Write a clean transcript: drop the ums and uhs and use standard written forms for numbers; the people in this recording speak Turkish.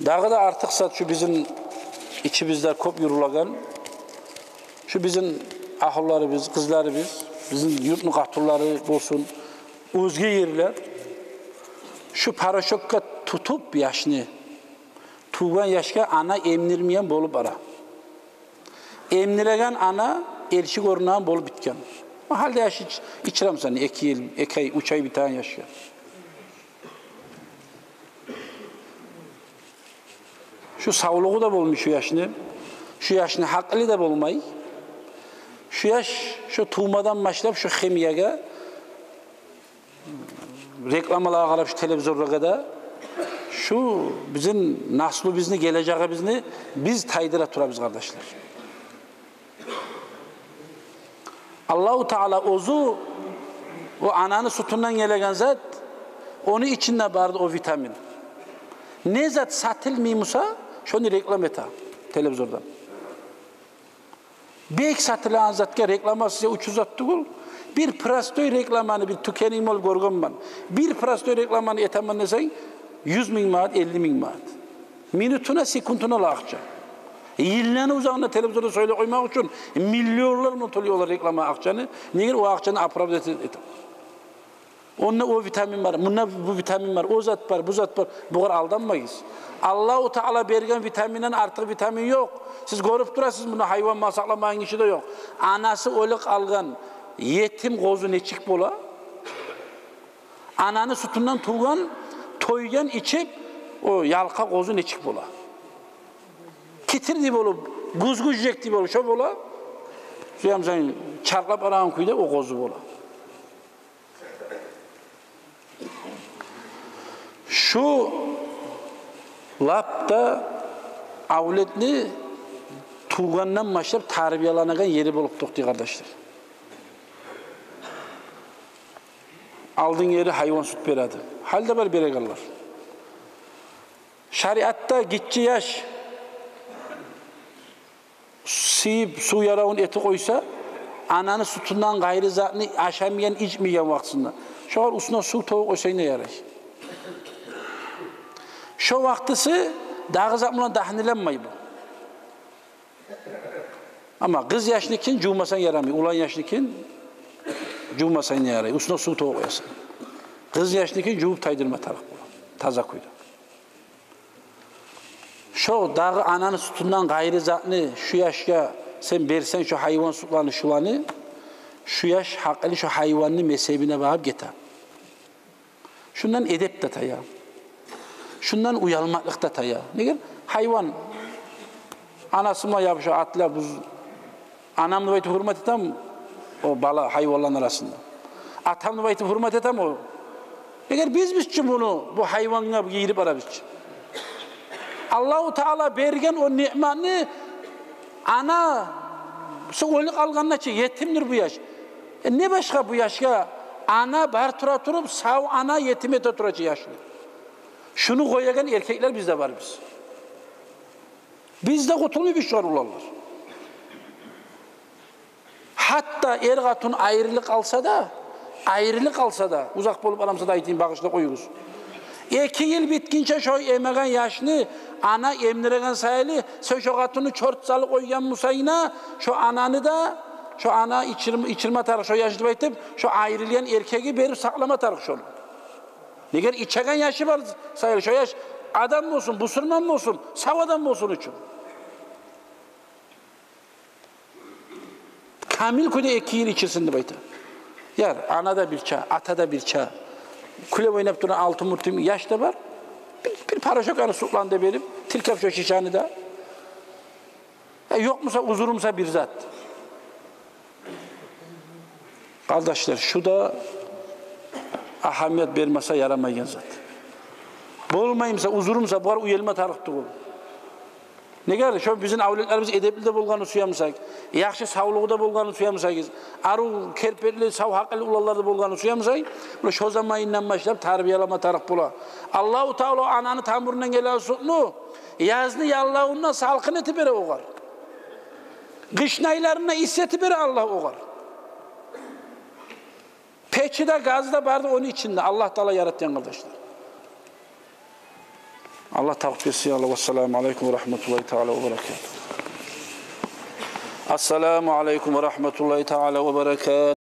Dağı da artık şu bizim içimizde kop yurulagan, şu bizim ahullarımız, kızlarımız, bizim yurtun katırları olsun, özge yerler, şu paraşokka tutup yaşını, tuğan yaşka ana emnirmeyen bolup ara. Emniregen ana elçi korunan bolup bitken. Halde yaşı içirem seni, 2 yıl, 2 ay, 3 ay bir tane yaşıyor. Şu sağlığı da bulmuş şu yaşını hakklı da bulmayı. Şu yaş, şu tuğmadan başlayıp şu ximiyaga, reklamalara qarab şu televizyonlara da, şu bizim naslı bizni, geleceği bizni biz taydıra turabız kardeşler. Allahu Teala ozu, o ananın sütünden gelen zat, onun içinde vardı o vitamin. Ne zat satılmıyorsa, şunu reklam et televizyondan. Bek satılan zatke reklama size ucuz attıgul. Bir prastoy reklamanı bir tükenim ol gorgunman. Bir prastoy reklamanı etemen desen 100 bin manat, 50 bin manat. Minutuna, sekunduna lağacak. Yıllarını uzağında televizyonda söyle koymak için milyonlar mı toluyorlar reklama akçanı. Niye o akçanı apravda etem. Onunla o vitamin var, bununla bu vitamin var, o zat var, bu zat var. Bu kadar aldanmayız. Allah-u Teala bergen vitaminden artık vitamin yok. Siz görüp durasınız bunu hayvan masaklamayın işi de yok. Anası ölük algan yetim kozu neçik bola. Ananı sütünden tuğan, toygan içip o yalka kozu neçik bola. Kitir diye olup, guzguz jek diye olup, şo bola. Suyam sen çarklap arağın kuyda o kozu bola. Şu lapta avletli tuğandan başlayıp tarbiyalanagan yeri bolup toxtu kardeşler. Aldığın yeri hayvan süt beradi. Halde var beregallar. Şariatta gitçi yaş siyip su yarağın eti koysa ananın sütünden gayrı zatını aşamayan içmeyen vaktinde. Şu an üstüne su toğuk koysayın ne yarar? Şu vaktisi dağı zatımla dahnilenmeyi bu. Ama kız yaşlıken cumasan yaramıyor. Ulan yaşlıken cumasan ne yarayı. Üstüne su toğuk koyasın. Kız yaşlıken cuvup taydırma taraf bu. Taza kuydu. Şu dağı ananın sütünden gayrı zatını şu yaşa sen versen şu hayvan sütlerini şulanı şu yaş hakkıyla şu hayvanın mezhebine bakıp getir. Şundan edep de taya. Şundan uyalmaklık da taya. Ne hayvan anasıma yapışıyor atla buz. Anamla baytı hürmet etem o bala hayvanların arasında. Atamla baytı hürmet etem o. Eğer biz için bunu bu hayvanına giyirip ara biz. Allah-u Teala bergen o nimetini ana ölük alganına çi yetimdir bu yaş. Ne başka bu yaşa ana bar tura turup sağ ana yetim ete turacı yaşlı. Şunu koyagan erkekler bizde var biz. Bizde kurtulmuyor bir şey olanlar. Hatta er katun ayrılık alsa da uzak bolup aramsa da aytayım bakışla koyuruz. 2 yıl bitkince şu emeğen yaşını ana emniregen sayılı şu katunu çort salı koygan musayına şu ananı da şu ana içirme tarık şu yaşlı baytıp şu ayrılayan erkeği berip saklama tarık şunu. Neger içegen yaşı var sayılı şu yaş adam mı olsun, busurman mı olsun, sav adam mı olsun için. Kamil kuyda 2 yıl içerisinde baytı. Yar ana da bir çağ, ata da bir çağ. Kule oynayıp duran altı murtum yaş da var. Bir paraşok anı sulandı verip tilkap şu şişanı da. Yok musa uzurumsa bir zat. Kardeşler şu da ahamiyet vermese yaramayan zat. Bolmayımsa uzurumsa bu kadar uyelme tarıktı olur. Ne geldi? Şu bizim avletlerimiz edepli de bulganı suyamsak, yaxşı sağlığı da bulganı suyamsak, arı kerpetli, sav hakkılı ulalları da bulganı suyamsak, şu zamanından başlayıp tarbiyalama taraf bula. Allah-u Teala ananı tamurundan gelen sütünü, yazını yallahundan salkın eti bere oğar. Kışın aylarına isyeti bere Allah oğar. Peçi de gazı da vardı onun içinde. Allah Teala yarattı kardeşler. Allah tavuk etsin. Allah vesselamu aleyküm ve rahmetullahi teala ve berekatuhu. Esselamu aleyküm ve rahmetullahi teala ve berekatuhu.